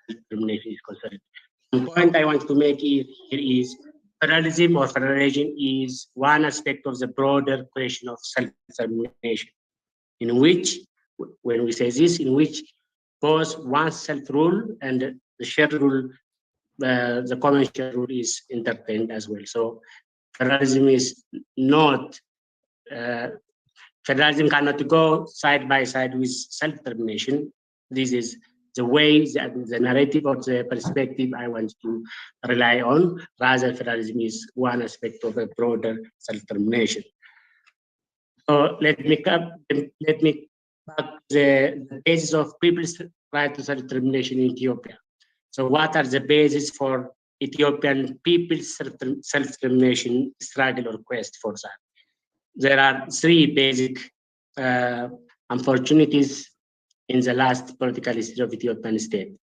self-determination is concerned. One point I want to make here is federalism or federation is one aspect of the broader question of self-determination, in which, when we say this, in which both one self-rule and the shared rule, the common shared rule is entertained as well. So federalism is not, federalism cannot go side by side with self-determination. This is the way, the narrative or the perspective I want to rely on. Rather, federalism is one aspect of a broader self-determination. So let me back the basis of people's right to self-determination in Ethiopia. So what are the basis for Ethiopian people's self-determination struggle or quest for that? There are three basic unfortunities in the last political history of Ethiopian state.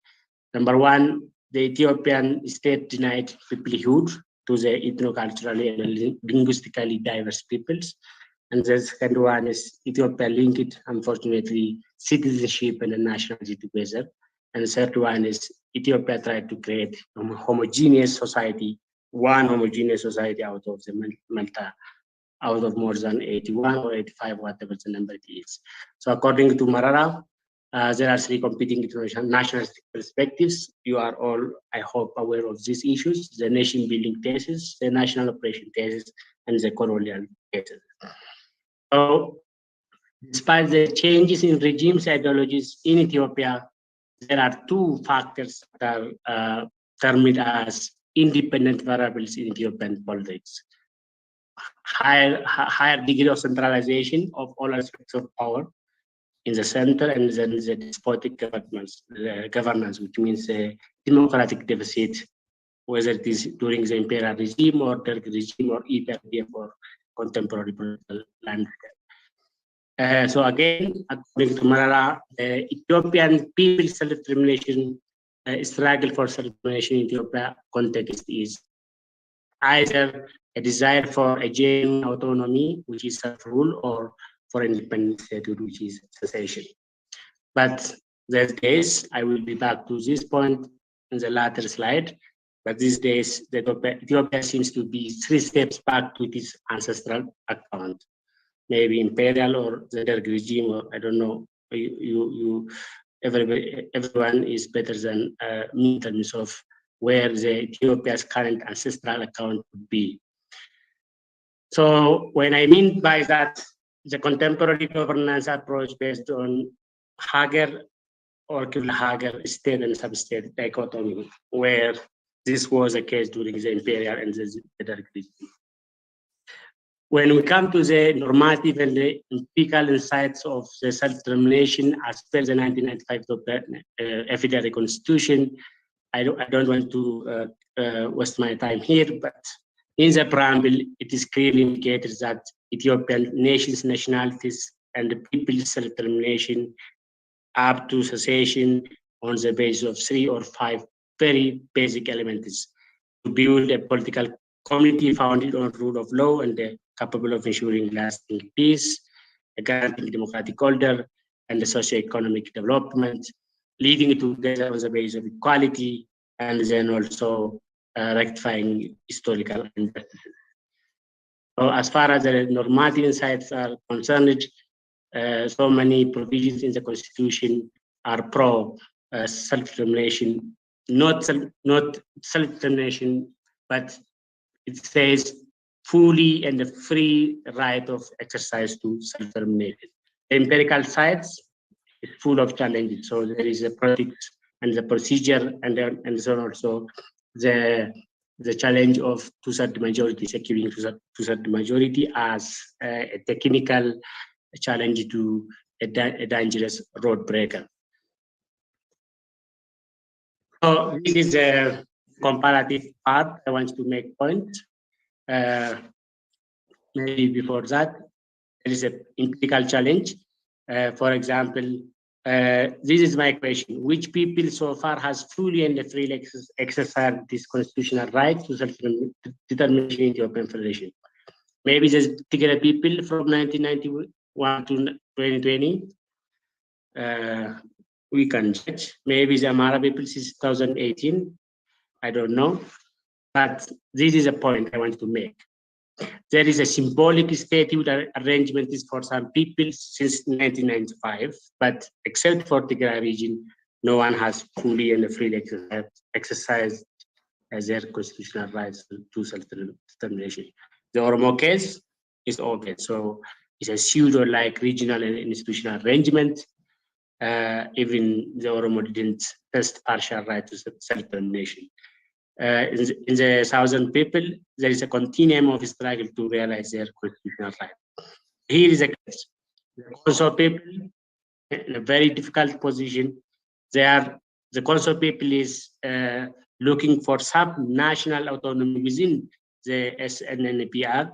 Number one, the Ethiopian state denied peoplehood to the ethno-culturally and linguistically diverse peoples. And the second one is Ethiopia linked, unfortunately, citizenship and nationality together. And the third one is Ethiopia tried to create a homogeneous society, one homogeneous society out of the Malta, out of more than 81 or 85, whatever the number it is. So according to Marara, there are three competing international nationalistic perspectives. You are all, I hope, aware of these issues: the nation building thesis, the national operation thesis, and the colonial thesis. So despite the changes in regimes ideologies in Ethiopia, there are two factors that are termed as independent variables in Ethiopian politics. Higher degree of centralization of all aspects of power in the center, and then the despotic governance, which means a democratic deficit, whether it is during the imperial regime or Derg regime or EPRDF or contemporary political landscape. So again, according to Marara, the Ethiopian people's self-determination struggle for self-determination in Ethiopia context is either a desire for a genuine autonomy, which is self-rule, or for independent statehood, which is secession. But these days, I will be back to this point in the latter slide, but these days, Ethiopia seems to be 3 steps back to its ancestral account. Maybe imperial or the Derg regime, or I don't know. Everyone is better than me in terms of where the Ethiopia's current ancestral account would be. So when I mean by that, the contemporary governance approach based on Hager or Hager state and sub-state dichotomy, where this was the case during the imperial and the Derg regime. When we come to the normative and the empirical insights of the self-determination as per the 1995 FDR Constitution, I don't want to waste my time here, but in the preamble, it is clearly indicated that Ethiopian nations, nationalities, and the people's self-determination up to secession on the basis of 3 or 5 very basic elements: to build a political community founded on rule of law and capable of ensuring lasting peace, a guaranteeing democratic order, and the socio-economic development, leading together on the basis of equality, and then also rectifying historical injustices. So as far as the normative insights are concerned, so many provisions in the Constitution are pro self-determination, not self-determination, but it says fully and the free right of exercise to self-determination. The empirical sides is full of challenges. So there is a politics and the procedure, and so also the challenge of two-thirds majority, securing two-thirds majority as a technical challenge to a dangerous road breaker. So this is a comparative part I want to make point. Maybe before that, there is an empirical challenge. For example, this is my question: which people so far has fully and freely exercised this constitutional right to self-determination in the Ethiopian Federation? Maybe there's particular people from 1991 to 2020. we can judge. Maybe the Amhara people since 2018, I don't know. But this is a point I want to make. There is a symbolic statute arrangement for some people since 1995, but except for the Tigray region, no one has fully and freely exercised their constitutional rights to self-determination. The Oromo case is obvious. So it's a pseudo-like regional and institutional arrangement. Even the Oromo didn't test partial right to self-determination. In the southern people, there is a continuum of struggle to realize their constitutional right. Here is a case. The Conso people in a very difficult position. The Conso people is looking for sub-national autonomy within the SNNPR,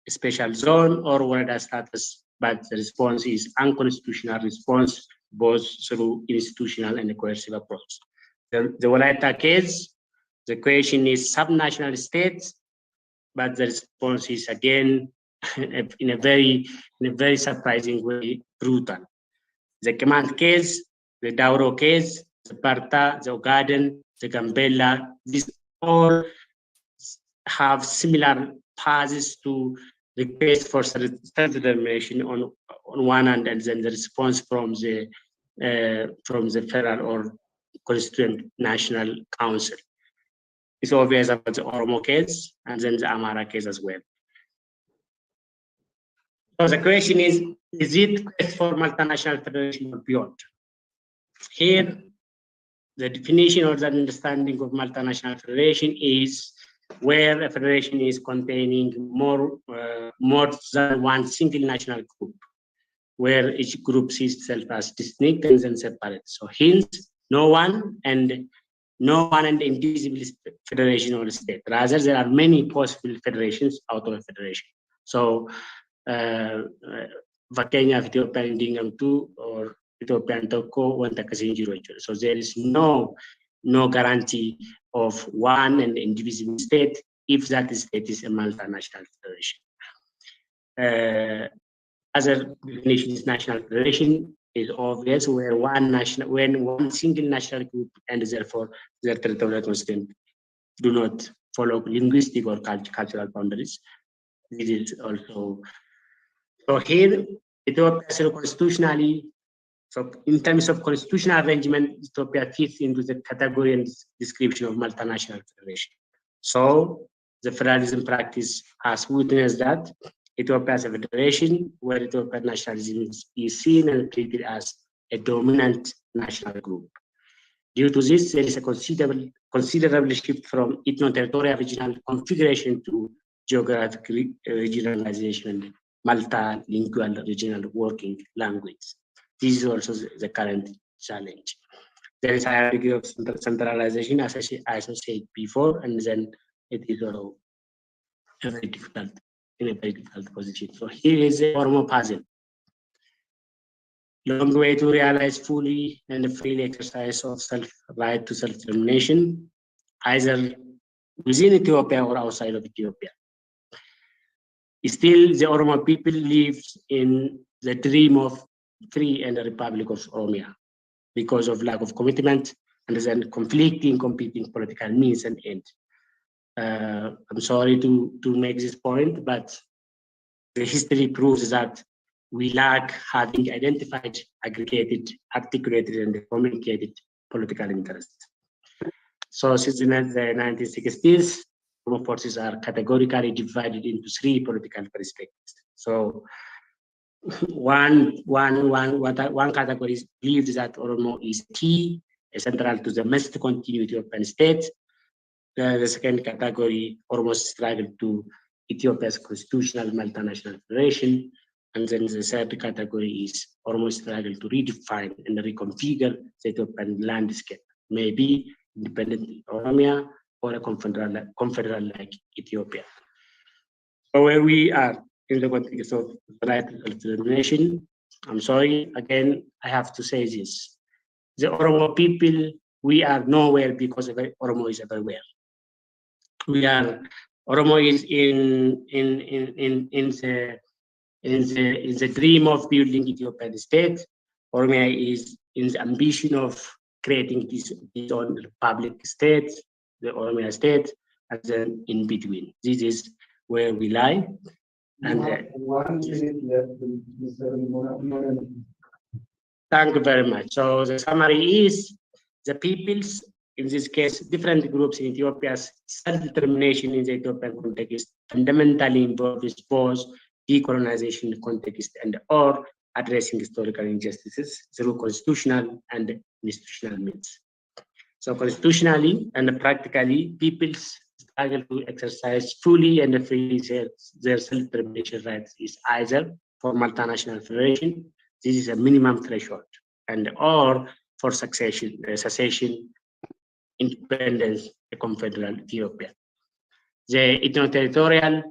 a special zone or Warada status, but the response is unconstitutional response, both through institutional and coercive approach. The Walaita case, the question is sub-national states, but the response is again in a very surprising way brutal. The Kemant case, the Dauro case, the Parta, the Ogaden, the Gambella, these all have similar paths to request for self-determination on one hand, and then the response from the federal or constituent national council. It's obvious about the Oromo case and then the Amhara case as well. So the question is it quest for multinational federation or beyond? Here, the definition or the understanding of multinational federation is where a federation is containing more than one single national group, where each group sees itself as distinct and then separate. So hence, no one and indivisible federation or state. Rather, there are many possible federations out of a federation. So, Vakenya of Ethiopian Dingam 2 or Ethiopian Toko went to. So there is no guarantee of one and indivisible state if that state is a multinational federation. Other definition is national federation is obvious, where one single national group and therefore their territorial constraints do not follow linguistic or cultural boundaries. This is also so here. Ethiopia constitutionally, so in terms of constitutional arrangement, Ethiopia fits into the category and description of multinational federation. So the federalism practice has witnessed that Ethiopia as a federation, where Ethiopian nationalism is seen and treated as a dominant national group. Due to this, there is a considerable shift from ethno-territorial regional configuration to geographic regionalization and multilingual regional working language. This is also the current challenge. There is a higher degree of centralization, as I said before, and then it is also in a very difficult position. So here is the Oromo puzzle. Long way to realize fully and freely exercise of right to self-determination, either within Ethiopia or outside of Ethiopia. Still, the Oromo people live in the dream of free and the Republic of Oromia because of lack of commitment and then competing political means and ends. I'm sorry to make this point, but the history proves that we lack having identified, aggregated, articulated, and communicated political interests. So since the 1960s, Oromo forces are categorically divided into three political perspectives. So one category believes that Oromo is key, central to the domestic continuity of the state. The second category, Oromo struggle to Ethiopia's constitutional multinational federation. And then the third category is Oromo struggle to redefine and reconfigure the Ethiopian landscape, maybe independent Oromia or a confederal like Ethiopia. So where we are in the context of right to self-determination, I'm sorry, again, I have to say this. The Oromo people, we are nowhere because Oromo is everywhere. Oromo is in the dream of building Ethiopian state. Oromia is in the ambition of creating this own republic state, the Oromia state, and then in between. This is where we lie. And 1 minute left, Mr. thank you very much. So the summary is the peoples, in this case, different groups in Ethiopia's self-determination in the Ethiopian context fundamentally involves both decolonization context and or addressing historical injustices through constitutional and institutional means. So constitutionally and practically, peoples struggle to exercise fully and freely their self-determination rights is either for multinational federation, this is a minimum threshold, and or for secession, independence, a confederal Ethiopia. The ethno-territorial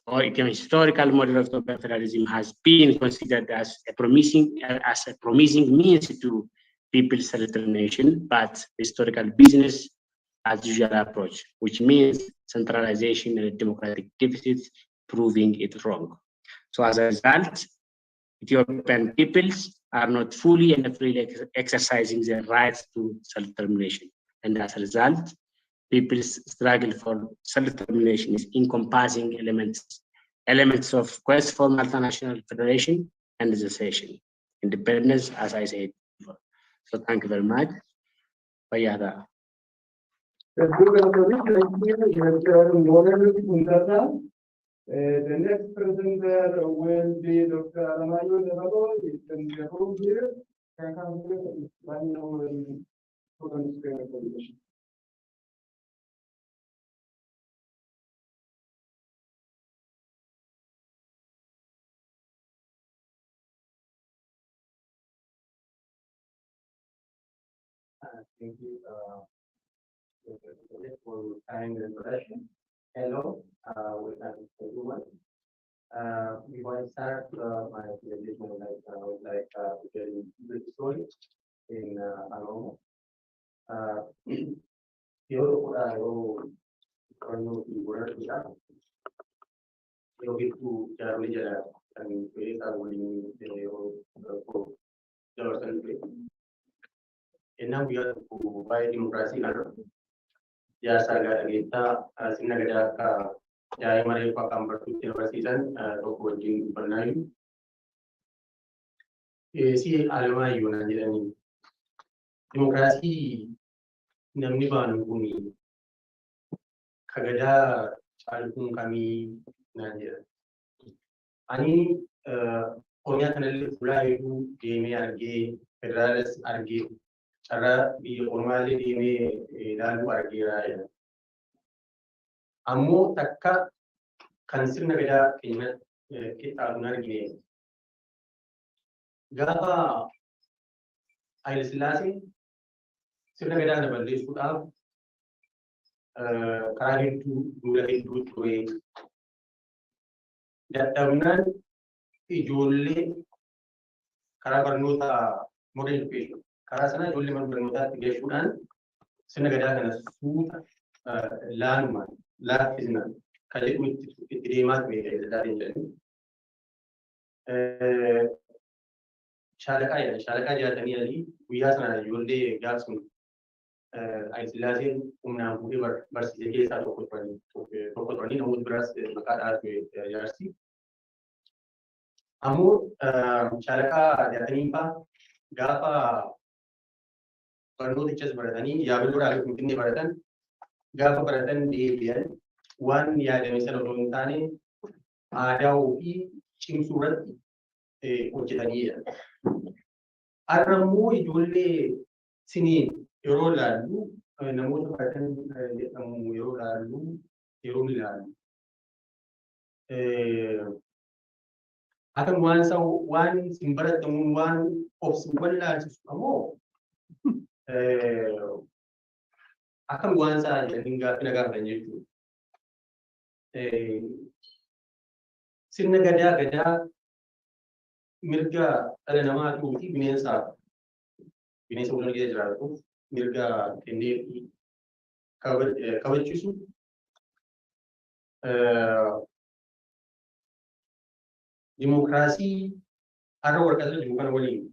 or ethno-historical model of Ethiopian federalism has been considered as a promising means to people's self-determination, but historical business as usual approach, which means centralization and democratic deficits, proving it wrong. So as a result, Ethiopian peoples are not fully and freely exercising their rights to self-determination. And as a result, people's struggle for self-determination is encompassing elements of quest for multinational federation and secession, independence, as I said before. So thank you very much. Bayada. The next presenter will be Dr. Alamayo Nevado. It's in the room here. Can come here and explain put on the screen the presentation. Thank you for kind introduction. Hello, welcome everyone. Before I start my presentation, I would like to tell you a brief story in Alomo. Yo cuando figura kita, yo itu cara belajar dan kita boleh jalur sendiri. Enam biar upaya demokrasi kalau ya sarga kita sinaga ka ya mari pakam bertutur persisan atau kunjung bernayu si alama yuna jadi demokrasi namni banu bumi kagada calon kami naja ani konya tanah mulai itu demi arge federalis arge cara di ormali demi lalu arge raya ammo takka kan sirna beda kina kita unar gini gapa air silasi sirna beda na balde sudah karena itu dua itu kue dataran ijolle karena bernuta model page karena sana ijolle bernuta tiga sudan sirna beda kana sudah lanuman lafizna kali itirimat me dari jadi shalaka jatani ali wiyasna ijolle gasun aisilasi umna budi bersih satu kotorani nomor beras maka yarsi amu shalaka jatani pa gapa perlu dicas beratani ya belum ada mungkin di beratan gapa beratan di bian wan ya ada misal orang tani ada upi cing surat ujitani ya aramu ijolle sini yeroo laallu namoota baay'atan jedhamu yeroo laallu yeroo ilaalu akan waan sin baratamuun waan obsuuwwan laalchisu ammoo akan waan isaa jedhanii gaafina gaafatan jechuudha. Sirna gadaa mirga dhala namaatii fi bineensa bula keessa jiraatuuf mirga kennee kabachiisu dimokiraasii har'a warqata jiru kana waliin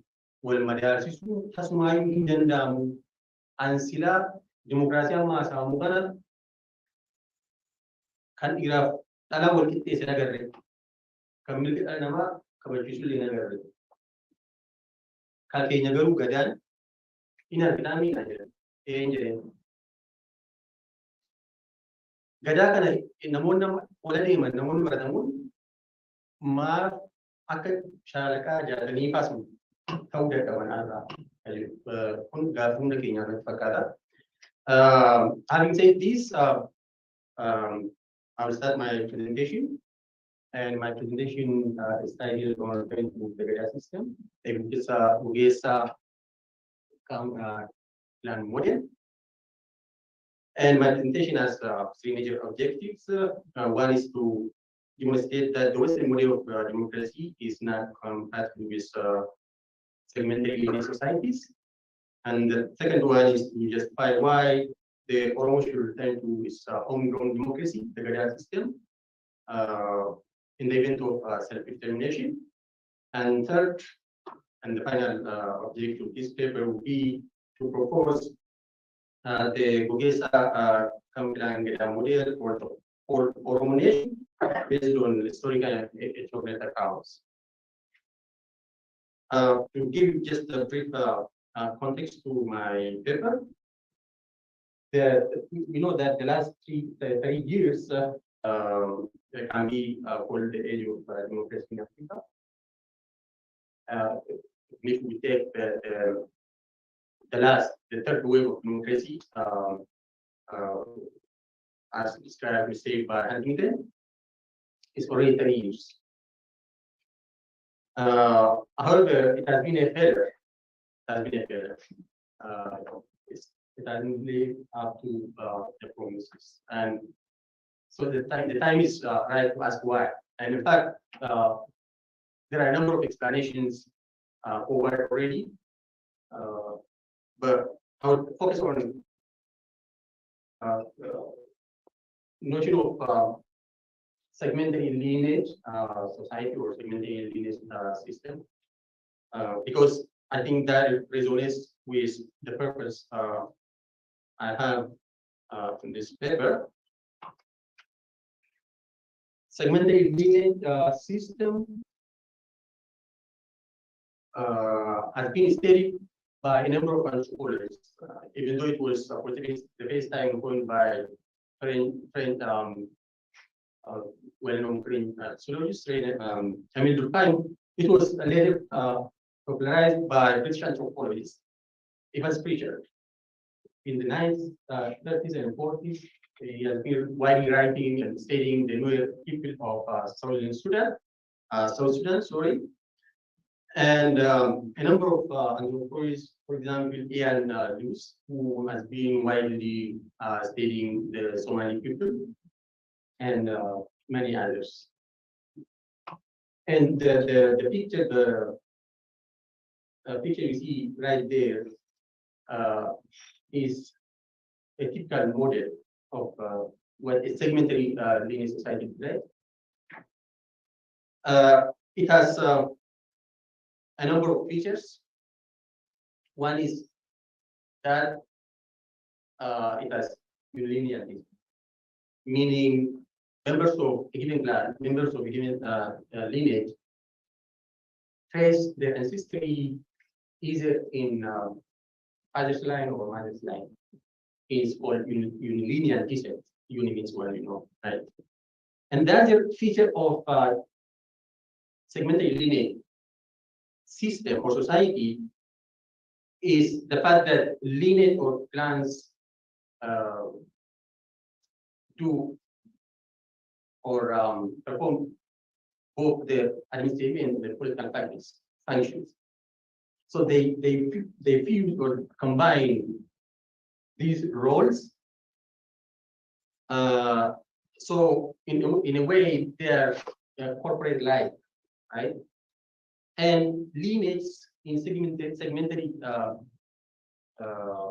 wal madaalsisuu tasumaayyuu hin danda'amu. Ansilaa dimokiraasii ammaa saamu kana kan dhiiraaf dhala wal qixxeesse nagarre kan mirga dhala namaa kabachiisu illee nagarre. Kan keenya garuu gadaan hin arginaa miidhaa jedhan een jedheen. Gadaa kana namoonni ola deeman namoonni baratamuun maaf akka shaalakaa jaatanii kaasu ta'uu dadhaban irraa kun gaaffii hunda keenyaa irratti fakkaata. Having said this, I'll start my presentation. And my presentation is titled on the Gadaa system. It is a OSA plan model. And my presentation has three major objectives. One is to demonstrate that the Western model of democracy is not compatible with segmentary lineage societies. And the second one is to justify why the Oromo should return to its homegrown democracy, the Gadaa system, in the event of self-determination. And third, and the final objective of this paper will be to propose the Gogesa Kambilang model for Oromo nation based on historical and ethnographic accounts. To give just a brief context to my paper, we know that the last 30 years can be called the age of democracy in Africa. If we take the third wave of democracy, as described, say, by Huntington, is already 30 years. However, it has been a failure. It hasn't lived up to the promises, and so the time is right to ask why. And in fact, there are a number of explanations over already, but I would focus on notion of segmentary lineage society or segmentary lineage system, because I think that resonates with the purpose I have in this paper. Segmentary lineage system has been studied by a number of scholars, even though it was the first time coined by French well-known French sociologist Camille Durkheim. It was later popularized by British anthropologist Evans Pritchard in the 1930s and 40s. He has been widely writing and studying the new people of South Sudan, sorry. And a number of anthropologists, for example, Ian Luce, who has been widely studying the Somali people, and many others. And the picture you see right there is a typical model of what a segmentary lineage society is like. It has a number of features. One is that it has linearity, meaning members of a given clan, members of a given lineage trace their ancestry either in father's line or mother's line. Is called unilinear descent. Uni means well, you know, right? And that's a feature of segmentary lineage system or society is the fact that lineage or clans do or perform both the administrative and the political functions. So they fuse or combine these roles. So in a way, they are corporate like, right? And lineage in segmentary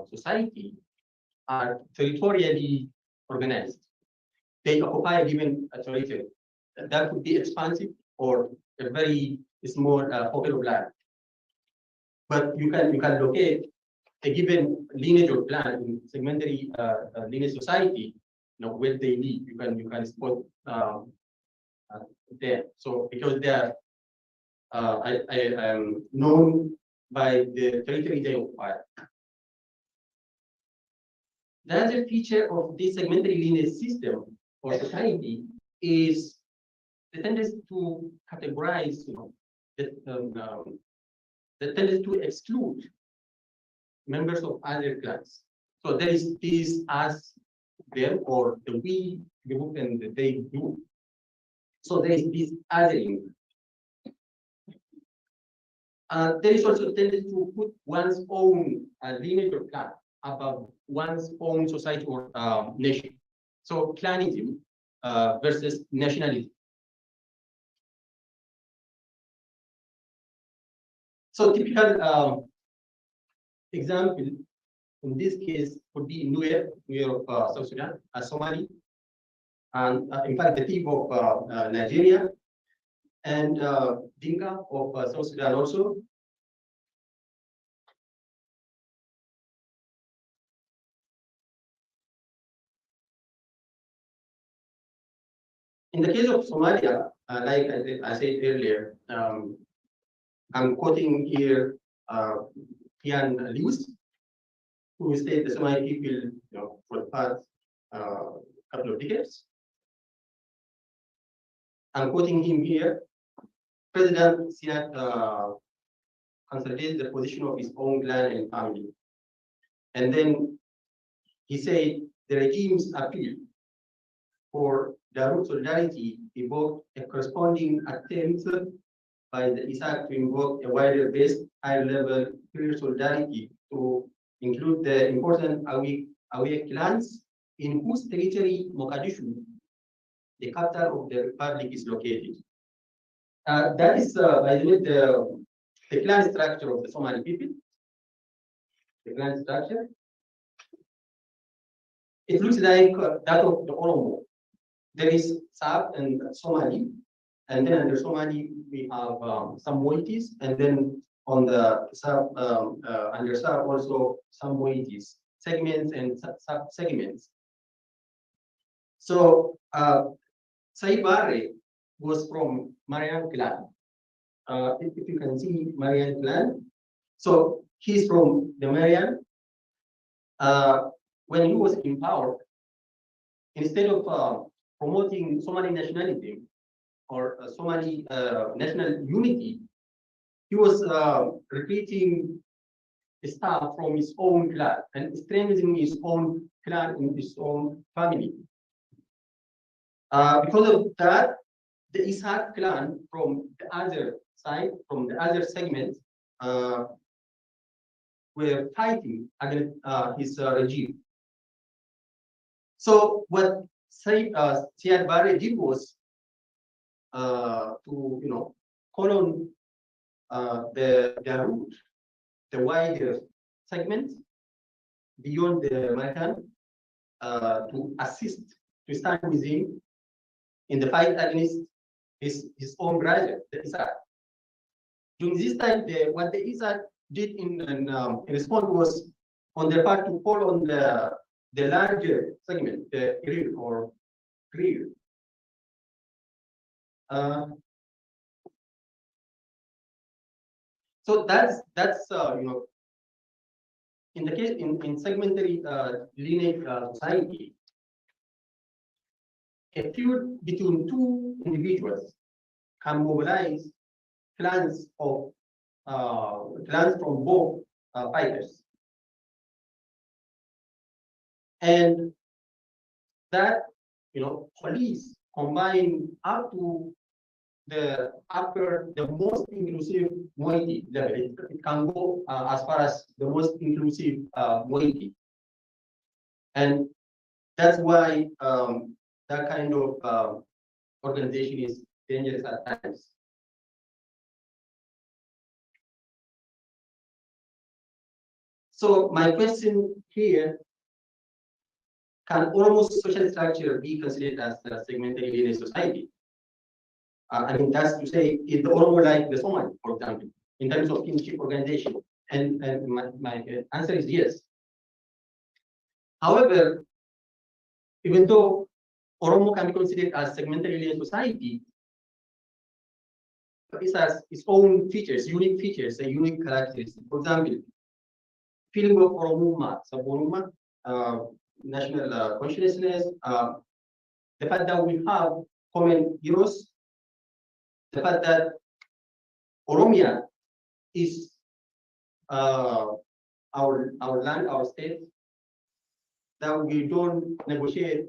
society are territorially organized. They occupy a given territory. That could be expansive or a very small pocket of land. but you can locate a given lineage or clan in segmentary lineage society, where they live. You can spot there. So because they are known by the territory they occupy. The other feature of this segmentary lineage system or society is the tendency to categorize, the tendency to exclude members of other clans. So there is this us, them, or the we group and the they group. So there is this othering. There is also a tendency to put one's own lineage or clan above one's own society or nation. So clanism versus nationalism. So typical example in this case would be Nuer of South Sudan, Somali, and in fact the people of Nigeria, and Dinka of South Sudan also. In the case of Somalia, like I said earlier, I'm quoting here Ian Lewis, who said the Somali people, for the past couple of decades. I'm quoting him here. President Siad consolidated the position of his own clan and family. And then he said the regime's appeal for Darut solidarity evoked a corresponding attempt by the ISAC to invoke a wider based higher level peer solidarity to include the important Awe clans in whose territory Mogadishu, the capital of the republic, is located. That is, by the way, the clan structure of the Somali people. The clan structure. It looks like that of the Oromo. There is Sab and Somali, and then under Somali we have some Moitis, and then on the Sab, under Sab also some Moitis, segments and sub-segments. So Said Barre was from Marian clan. If you can see Marian clan, so he's from the Marian. When he was in power, instead of promoting Somali nationality or Somali national unity, he was recruiting staff from his own clan and strengthening his own clan in his own family. Because of that, the Ishaq clan from the other side, from the other segment, were fighting against his regime. So what Siad Barre did was to call on the route, the wider segment beyond the American, to assist, to stand with him in the fight against his own brother, the Isaac. During this time, what the Isaac did in response was on their part to call on the larger segment, the Irir or Greer. So that's in the case in segmentary lineage society, a feud between two individuals can mobilize clans of clans from both fighters, and that police combine up to the most inclusive moiety level. It can go as far as the most inclusive moiety, and that's why that kind of organization is dangerous at times. So my question here: can almost social structure be considered as a segmented lineage society? I mean, that's to say, is the Oromo like the Somali, for example, in terms of kinship organization? And my answer is yes. However, even though Oromo can be considered as segmentary lineage society, it has its own features, unique features, and unique characteristics. For example, feeling of Oromuma, Saboruma, national consciousness, the fact that we have common heroes, the fact that Oromia is our land, our state, that we don't negotiate,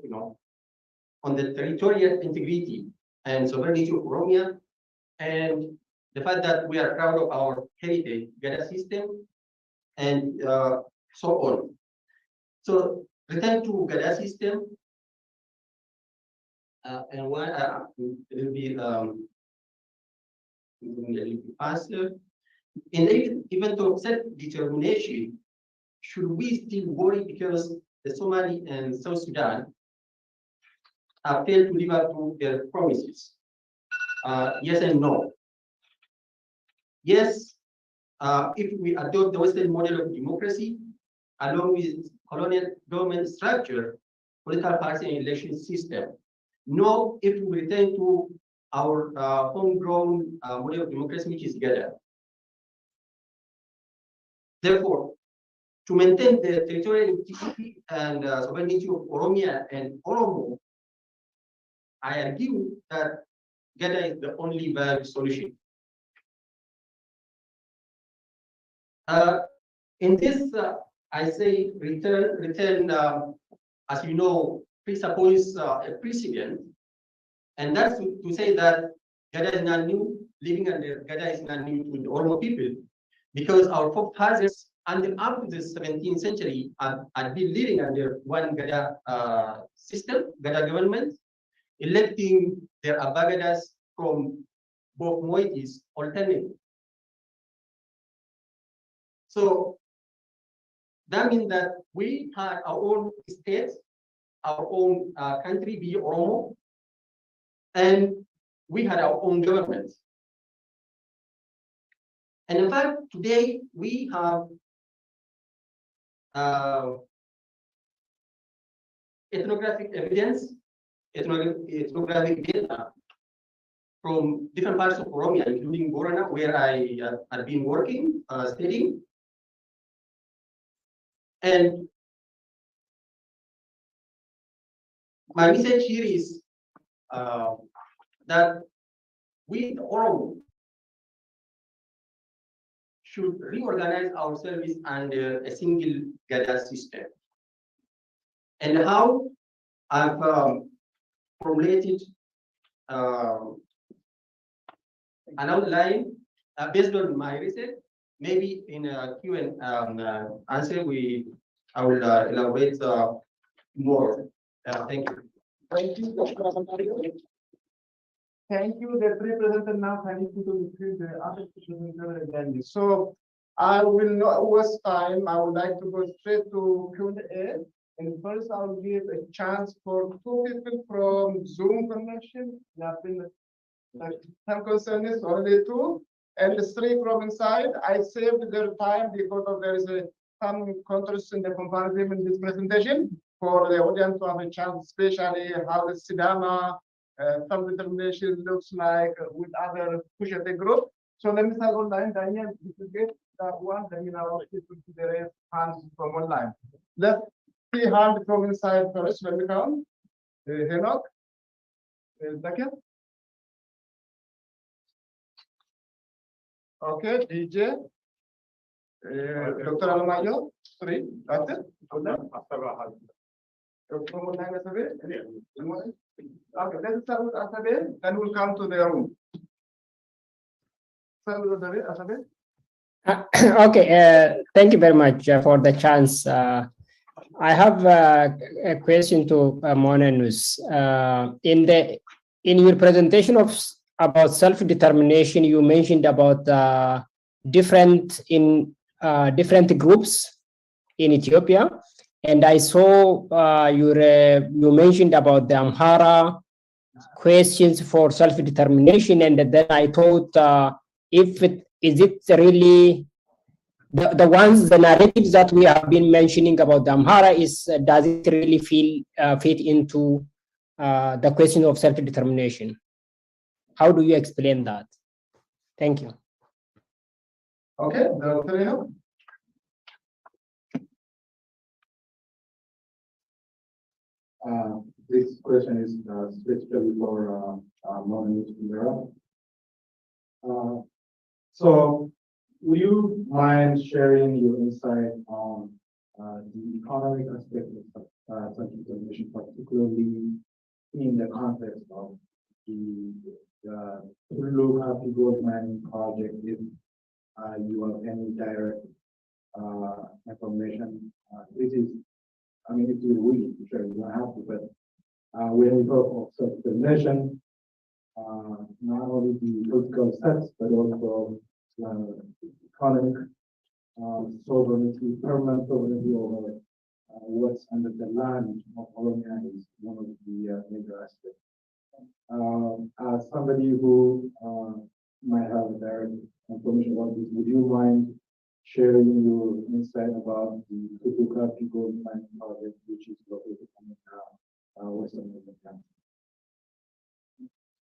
on the territorial integrity and sovereignty of Oromia, and the fact that we are proud of our heritage, Gada system, and so on. So return to Gada system, and one it will be a little bit faster. In the event of self-determination, should we still worry because the Somali and South Sudan have failed to live up to their promises? Yes and no. Yes, if we adopt the Western model of democracy, along with colonial government structure, political party and election system. No, if we return to our homegrown model of democracy, which is Gada. Therefore, to maintain the territorial integrity and sovereignty of Oromia and Oromo, I argue that Gada is the only viable solution. In this, I say return, as you know, presupposes a precedent, and that's to say that Gada is not new. Living under Gada is not new to the Oromo people, because our forefathers, until up to the 17th century, had been living under one Gada system, Gada government, electing their Abagadas from both moieties alternately. So that means that we had our own state, our own country, be Oromo, and we had our own government. And in fact, today we have ethnographic evidence, ethnographic data from different parts of Oromia, including Borana, where I have been working, studying. And my message here is that we, the Oromo, should reorganize our service under a single Gada system. And how I've formulated an outline based on my research. Maybe in a Q&A answer, I will elaborate more. Thank you. Thank you, Dr. Avantario. Thank you. The three presenters now can you to increase the other presenters. So I will not waste time. I would like to go straight to Q&A. And first, I'll give a chance for two people from Zoom connection. There have been some concerns, only two, and the three from inside. I saved their time because there is some contrast in the comparison in this presentation for the audience to have a chance, especially how the Sidama self-determination looks like with other push-at group. So let me start online. Daniel, if you get that one, then I'll shift to the rest hands from online. Let's see hand from inside first. Let me count. Henok, second. Okay, DJ. Dr. Alamayo, three. That's it. Okay, let's start with Asabe, then we'll come to the room. Start with Asabe. Okay, thank you very much for the chance. I have a question to Monenus. In your presentation about self-determination, you mentioned about different groups in Ethiopia, and I saw you mentioned about the Amhara questions for self-determination, and then I thought is it really the narratives that we have been mentioning about the Amhara does it really fit into the question of self-determination? How do you explain that? Thank you. Okay, Dr. Eno? This question is specifically for Mohamed Mira. So, would you mind sharing your insight on the economic aspect of self-determination, particularly in the context of the Tulu Happy Gold Mining project? If you have any direct information, this is, I mean, if you wish to share, you don't have to, but when we talk of self-determination, not only the political steps, but also economic sovereignty, permanent sovereignty over what's under the land of Oromia is one of the major aspects. As somebody who might have direct information about this, would you mind sharing your insight about the Tutuka Gold Mining project, which is